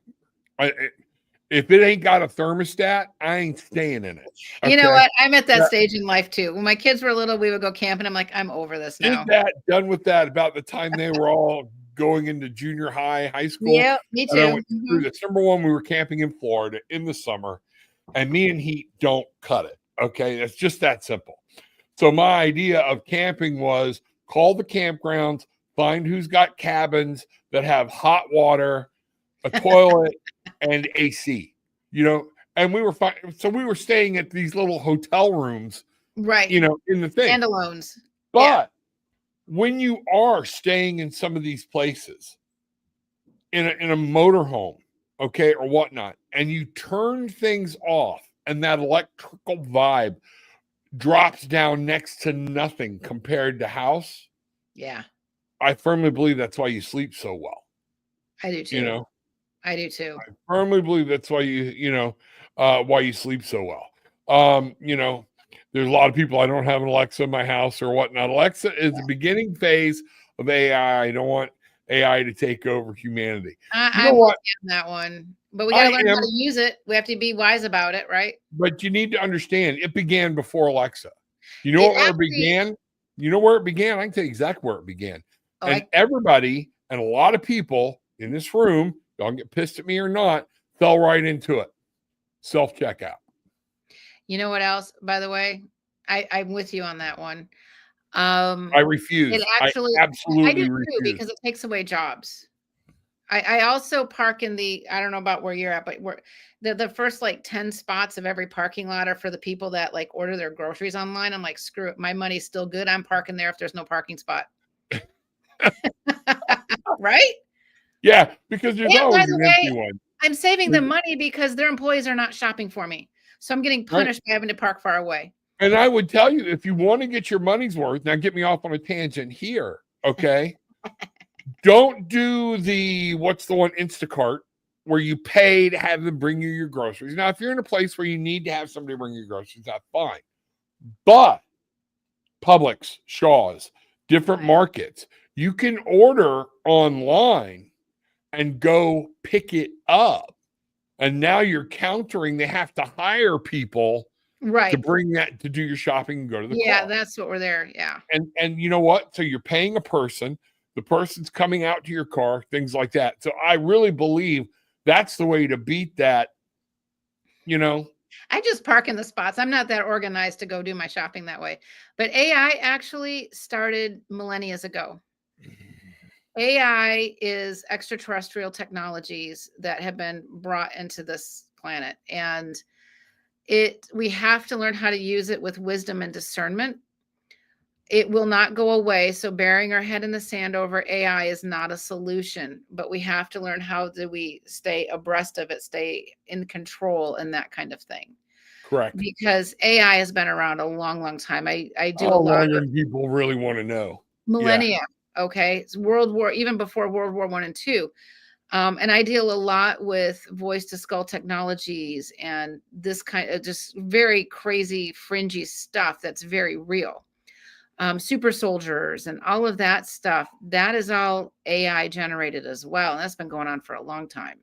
If it ain't got a thermostat, I ain't staying in it. You know Okay? what? I'm at that stage in life too. When my kids were little, we would go camping. I'm like, I'm over this now. Done with that about the time they were all going into junior high, high school. Yeah, me And I too. went through this. Number one, we were camping in Florida in the summer, and me and heat don't cut it. Okay. It's just that simple. So my idea of camping was call the campgrounds, find who's got cabins that have hot water, a toilet, and AC, and we were fine. So we were staying at these little hotel rooms, Right. in the thing. Standalones. But when you are staying in some of these places, in a motorhome, okay, or whatnot, and you turn things off, and that electrical vibe drops down next to nothing compared to house. Yeah. I firmly believe that's why you sleep so well. I do too. I do too. I firmly believe that's why why you sleep so well. There's a lot of people, I don't have an Alexa in my house or whatnot. Alexa is the beginning phase of AI. I don't want AI to take over humanity. I'm with you on that one. But we got to learn how to use it. We have to be wise about it, right? But you need to understand, it began before Alexa. You know where it began? You know where it began? I can tell you exactly where it began. Everybody and a lot of people in this room, y'all get pissed at me or not, fell right into it. Self-checkout. You know what else, by the way? I'm with you on that one. I refuse. I absolutely refuse. Too, because it takes away jobs. I also park in I don't know about where you're at, but the first like 10 spots of every parking lot are for the people that like order their groceries online. I'm like, screw it. My money's still good. I'm parking there if there's no parking spot. Right? Yeah, because there's always an empty one. I'm saving them money because their employees are not shopping for me. So I'm getting punished by having to park far away. And I would tell you, if you want to get your money's worth, now get me off on a tangent here, okay? Don't do what's the one, Instacart, where you pay to have them bring you your groceries. Now, if you're in a place where you need to have somebody bring you groceries, that's fine. But Publix, Shaw's, different markets, you can order online and go pick it up. And now you're countering, they have to hire people to bring that, to do your shopping and go to the car. That's what we're there. Yeah. And you know what? So you're paying a person, the person's coming out to your car, things like that. So I really believe that's the way to beat that, I just park in the spots. I'm not that organized to go do my shopping that way. But AI actually started millennia ago. AI is extraterrestrial technologies that have been brought into this planet. And we have to learn how to use it with wisdom and discernment. It will not go away. So burying our head in the sand over AI is not a solution, but we have to learn how do we stay abreast of it, stay in control and that kind of thing. Correct. Because AI has been around a long, long time. I do a lot longer of than people really want to know. millennia. Yeah. Okay. It's World War, even before World War I and II. And I deal a lot with voice to skull technologies and this kind of just very crazy, fringy stuff that's very real. Super soldiers and all of that stuff, that is all AI generated as well. And that's been going on for a long time.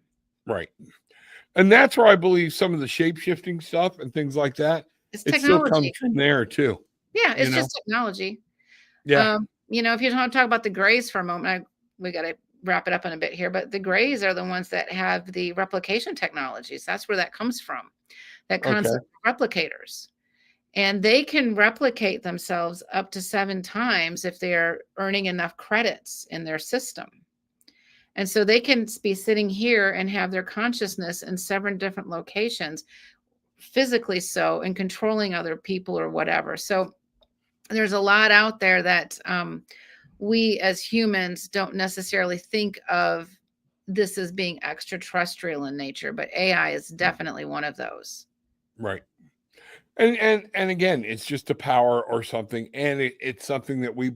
Right. And that's where I believe some of the shape-shifting stuff and things like that, It's it still comes technology. from there too. Yeah, it's just technology. Yeah. If you want to talk about the grays for a moment, we got to wrap it up in a bit here, but the grays are the ones that have the replication technologies. That's where that comes from. That concept of replicators. And they can replicate themselves up to 7 times if they're earning enough credits in their system. And so they can be sitting here and have their consciousness in 7 different locations, physically so, and controlling other people or whatever. So there's a lot out there that we as humans don't necessarily think of this as being extraterrestrial in nature, but AI is definitely one of those. Right. And again, it's just a power or something, and it's something that we,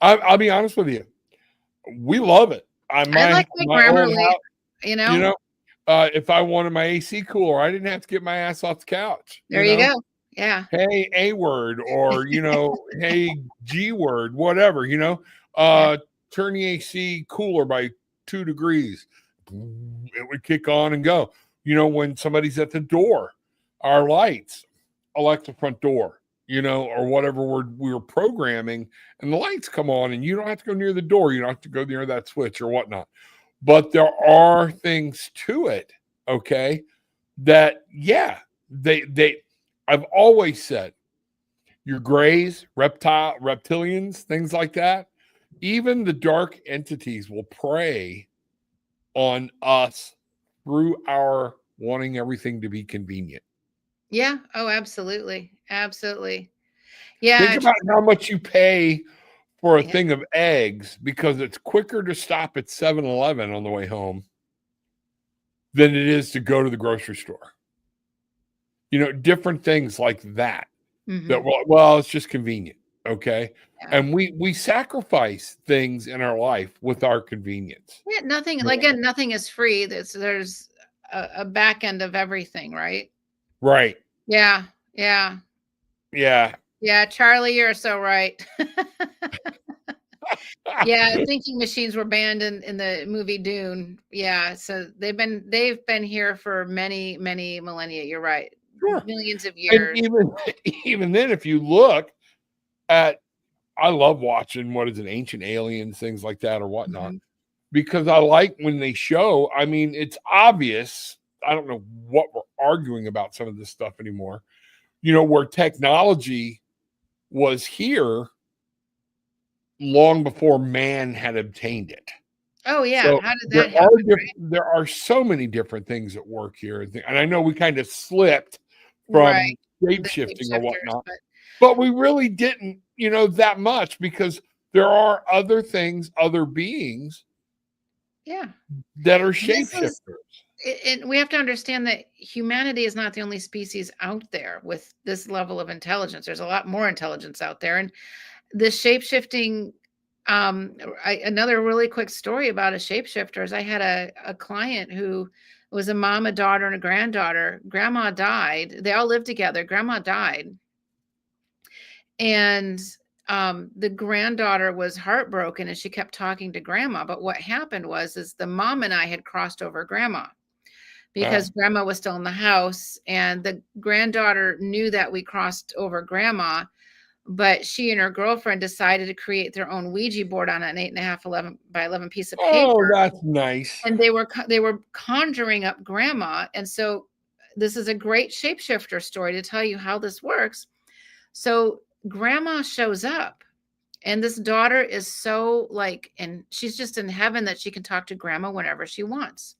I'll be honest with you, we love it. I like my Grammarly, if I wanted my AC cooler, I didn't have to get my ass off the couch. There you go. Yeah. Hey, A word, or hey, G word, whatever. Turn the AC cooler by 2 degrees. It would kick on and go. When somebody's at the door, our lights, Alexa front door, or whatever we're programming, and the lights come on, and you don't have to go near the door. You don't have to go near that switch or whatnot. But there are things to it, okay, that, I've always said, your grays, reptilians, things like that, even the dark entities will prey on us through our wanting everything to be convenient. Yeah. Oh, absolutely. Absolutely. Yeah. Think about how much you pay for a thing of eggs because it's quicker to stop at 7-Eleven on the way home than it is to go to the grocery store. Different things like that. Mm-hmm. That well, it's just convenient. Okay. Yeah. And we sacrifice things in our life with our convenience. Yeah, nothing, again, nothing is free. There's a back end of everything, right? Right. Yeah. Yeah. Yeah. Yeah, Charlie, you're so right. Yeah, thinking machines were banned in the movie Dune. Yeah, so they've been here for many, many millennia. You're right. Sure. Millions of years. And even then, if you look at, I love watching Ancient Aliens, things like that or whatnot, because I like when they show, it's obvious. I don't know what we're arguing about some of this stuff anymore, where technology was here long before man had obtained it. Oh, yeah. So how did that happen? There are so many different things at work here. And I know we kind of slipped from shape-shifting or whatnot, but we really didn't, that much, because there are other things, other beings that are shapeshifters. And we have to understand that humanity is not the only species out there with this level of intelligence. There's a lot more intelligence out there. And the shape-shifting, another really quick story about a shapeshifter is I had a client who was a mom, a daughter, and a granddaughter. Grandma died. They all lived together. Grandma died. And the granddaughter was heartbroken and she kept talking to grandma. But what happened is the mom and I had crossed over grandma because grandma was still in the house, and the granddaughter knew that we crossed over grandma, but she and her girlfriend decided to create their own Ouija board on an 8.5, 11 by 11 piece of paper. Oh, that's nice. And they were conjuring up grandma. And so this is a great shapeshifter story to tell you how this works. So grandma shows up, and this daughter is so and she's just in heaven that she can talk to grandma whenever she wants.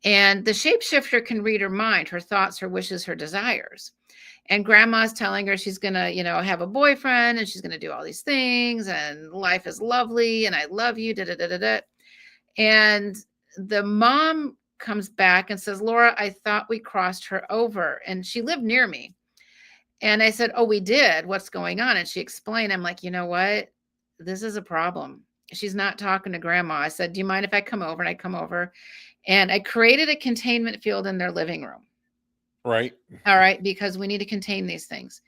And the shapeshifter can read her mind, her thoughts, her wishes, her desires. And grandma's telling her she's going to, have a boyfriend and she's going to do all these things and life is lovely and I love you. Da, da, da, da, da. And the mom comes back and says, Laura, I thought we crossed her over. And she lived near me. And I said, oh, we did. What's going on? And she explained. I'm like, you know what? This is a problem. She's not talking to grandma. I said, do you mind if I come over? And I come over and I created a containment field in their living room. Right. All right. Because we need to contain these things.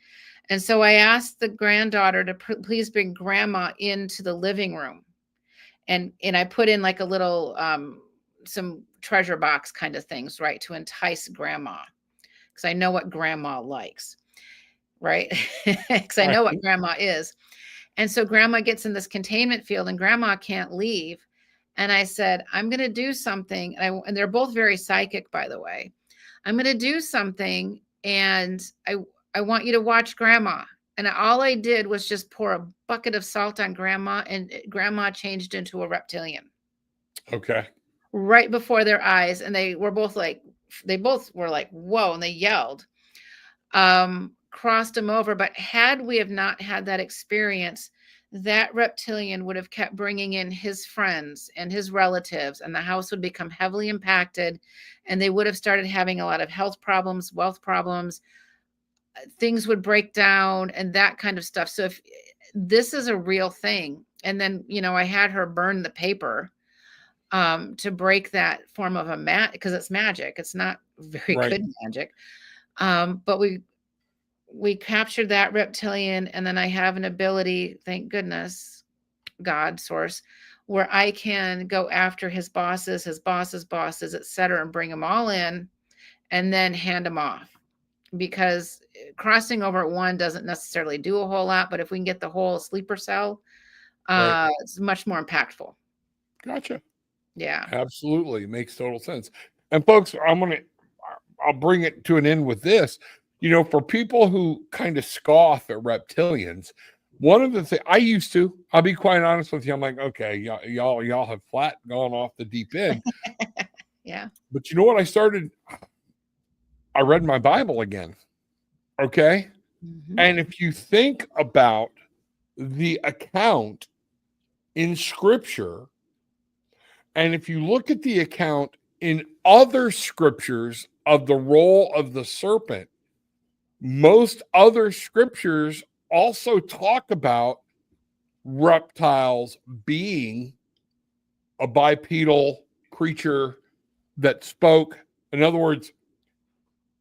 And so I asked the granddaughter to please bring grandma into the living room. And I put in like a little, some treasure box kind of things, right, to entice grandma. Because I know what grandma likes, right? Because I know what grandma is. And so grandma gets in this containment field and grandma can't leave. And I said, I'm going to do something. And they're both very psychic, by the way. I'm going to do something. And I want you to watch grandma. And all I did was just pour a bucket of salt on grandma, and grandma changed into a reptilian. Okay. Right before their eyes. And they both were like, whoa. And they yelled, crossed them over. But had we have not had that experience, that reptilian would have kept bringing in his friends and his relatives, and the house would become heavily impacted. And they would have started having a lot of health problems, wealth problems. Things would break down and that kind of stuff. So if this is a real thing, and then, I had her burn the paper to break that form of because it's magic. It's not very good magic. But we captured that reptilian, and then I have an ability, thank goodness, God source, where I can go after his bosses, et cetera, and bring them all in and then hand them off. Because crossing over at one doesn't necessarily do a whole lot, but if we can get the whole sleeper cell, it's much more impactful. Gotcha. Yeah, absolutely, makes total sense. And folks, I'll bring it to an end with this. For people who kind of scoff at reptilians, one of the things I used to, I'll be quite honest with you, I'm like, okay, y'all have flat gone off the deep end. Yeah. But you know what I started? I read my Bible again. Okay. Mm-hmm. And if you think about the account in scripture, and if you look at the account in other scriptures of the role of the serpent, most other scriptures also talk about reptiles being a bipedal creature that spoke. In other words,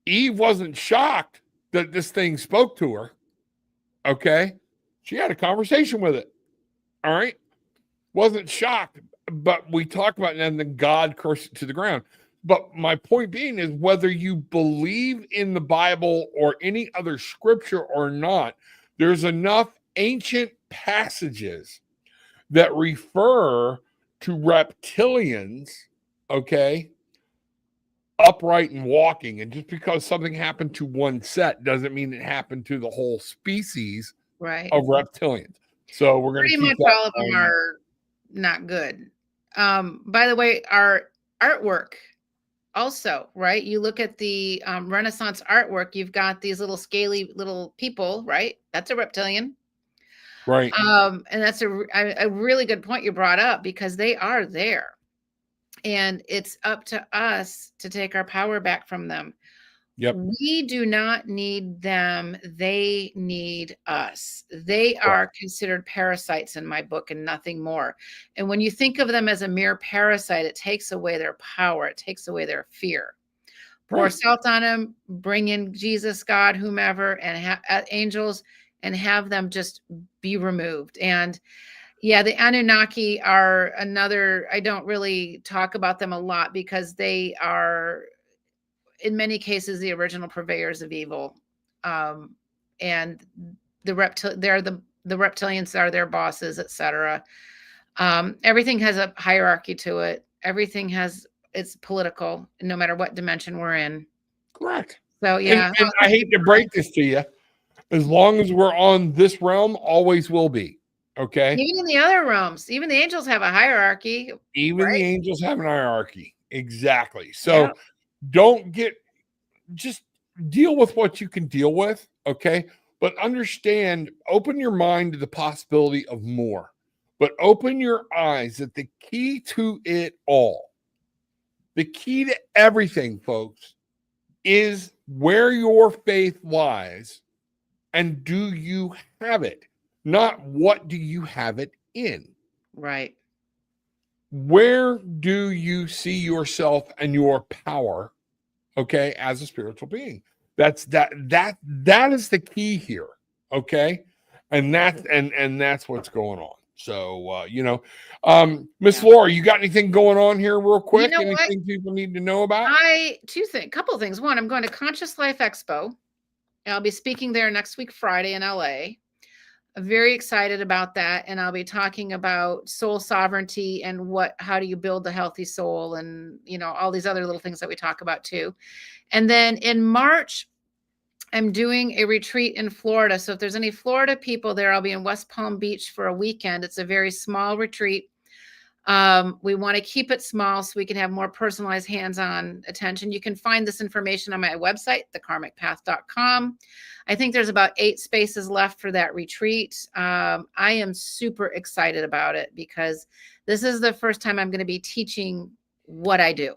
Eve wasn't shocked that this thing spoke to her. Okay. She had a conversation with it. All right. Wasn't shocked, but we talk about it and then God cursed it to the ground. But my point being is, whether you believe in the Bible or any other scripture or not, there's enough ancient passages that refer to reptilians, okay, upright and walking. And just because something happened to one set doesn't mean it happened to the whole species of reptilians. So we're going to pretty much all of them are not good. By the way, our artwork also, right? You look at the Renaissance artwork, you've got these little scaly little people, right? That's a reptilian. Right. And that's a really good point you brought up, because they are there. And it's up to us to take our power back from them. Yep. We do not need them. They need us. They are considered parasites in my book and nothing more. And when you think of them as a mere parasite, it takes away their power. It takes away their fear. Pour salt on them, bring in Jesus, God, whomever, and angels, and have them just be removed. And yeah, the Anunnaki are another, I don't really talk about them a lot because they are, in many cases, the original purveyors of evil. And the reptilians are their bosses, etc. Everything has a hierarchy to it. Everything it's political, no matter what dimension we're in. Correct. So yeah. And I hate to break this to you. As long as we're on this realm, always will be. Okay. Even in the other realms, even the angels have a hierarchy. Even the angels have an hierarchy. Exactly. Yeah. So just deal with what you can deal with. Okay. But understand, open your mind to the possibility of more, but open your eyes that the key to it all, the key to everything, folks, is where your faith lies and do you have it? Not what do you have it in? Right. Where do you see yourself and your power, okay, as a spiritual being? That is the key here, okay? And that's what's going on. So Miss Yeah. Laura, you got anything going on here real You quick? know what? Anything people need to know about? Couple of things. One, I'm going to Conscious Life Expo. I'll be speaking there next week, Friday in LA. I'm very excited about that. And I'll be talking about soul sovereignty and how do you build a healthy soul and, all these other little things that we talk about too. And then in March, I'm doing a retreat in Florida. So if there's any Florida people there, I'll be in West Palm Beach for a weekend. It's a very small retreat. We want to keep it small so we can have more personalized hands-on attention. You can find this information on my website, thekarmicpath.com. I think there's about 8 spaces left for that retreat. I am super excited about it because this is the first time I'm going to be teaching what I do.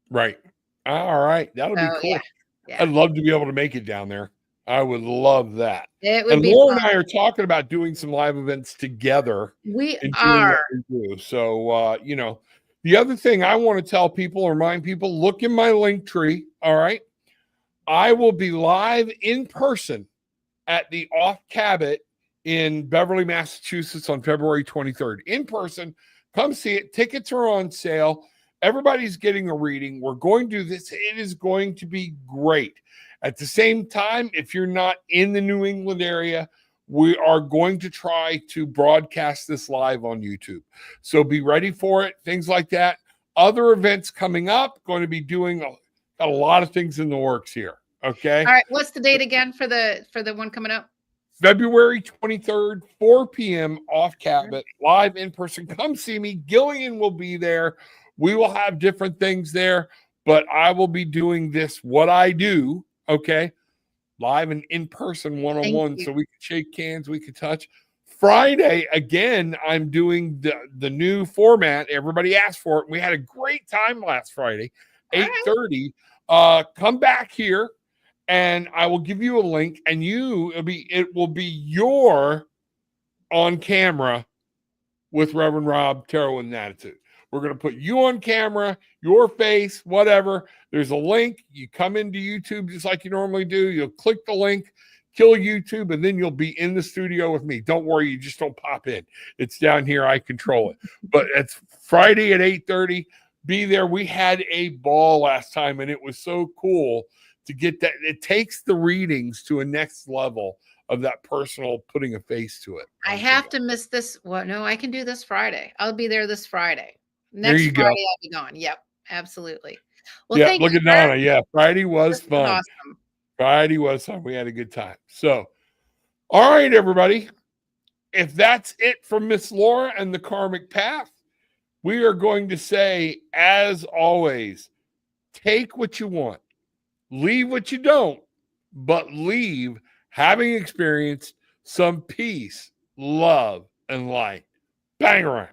Right. All right. That'll be cool. Yeah. I'd love to be able to make it down there. I would love that. It would and be Laura fun. and I are talking about doing some live events together. We and are. doing what we do. So, the other thing I want to tell people, remind people, look in my link tree. All right. I will be live in person at the Off CABOT in Beverly, Massachusetts on February 23rd. In person, come see it. Tickets are on sale. Everybody's getting a reading. We're going to do this. It is going to be great. At the same time, if you're not in the New England area, we are going to try to broadcast this live on YouTube. So be ready for it, things like that. Other events coming up, going to be doing a lot of things in the works here. Okay. All right. What's the date again for the one coming up? February 23rd, 4 p.m. Off CABOT, live in person. Come see me. Gillian will be there. We will have different things there, but I will be doing this, what I do, okay, live and in person, one-on-one, so we can shake hands, we can touch. Friday, again, I'm doing the new format. Everybody asked for it. We had a great time last Friday, 8:30. Come back here, and I will give you a link, and it will be your on camera with Reverend Rob Tarot and Attitude. We're going to put you on camera, your face, whatever. There's a link. You come into YouTube just like you normally do. You'll click the link, kill YouTube, and then you'll be in the studio with me. Don't worry, you just don't pop in. It's down here. I control it. But it's Friday at 8:30. Be there. We had a ball last time, and it was so cool to get that. It takes the readings to a next level of that personal putting a face to it. I have to miss this. Well, no, I can do this Friday. I'll be there this Friday. Next Friday, I'll be gone. Yep, absolutely. Well, yeah, look at Donna. Yeah, Friday was fun. Awesome. Friday was fun. We had a good time. So, all right, everybody. If that's it from Miss Laura and the Karmic Path, we are going to say, as always, take what you want, leave what you don't, but leave having experienced some peace, love, and light. Bang around.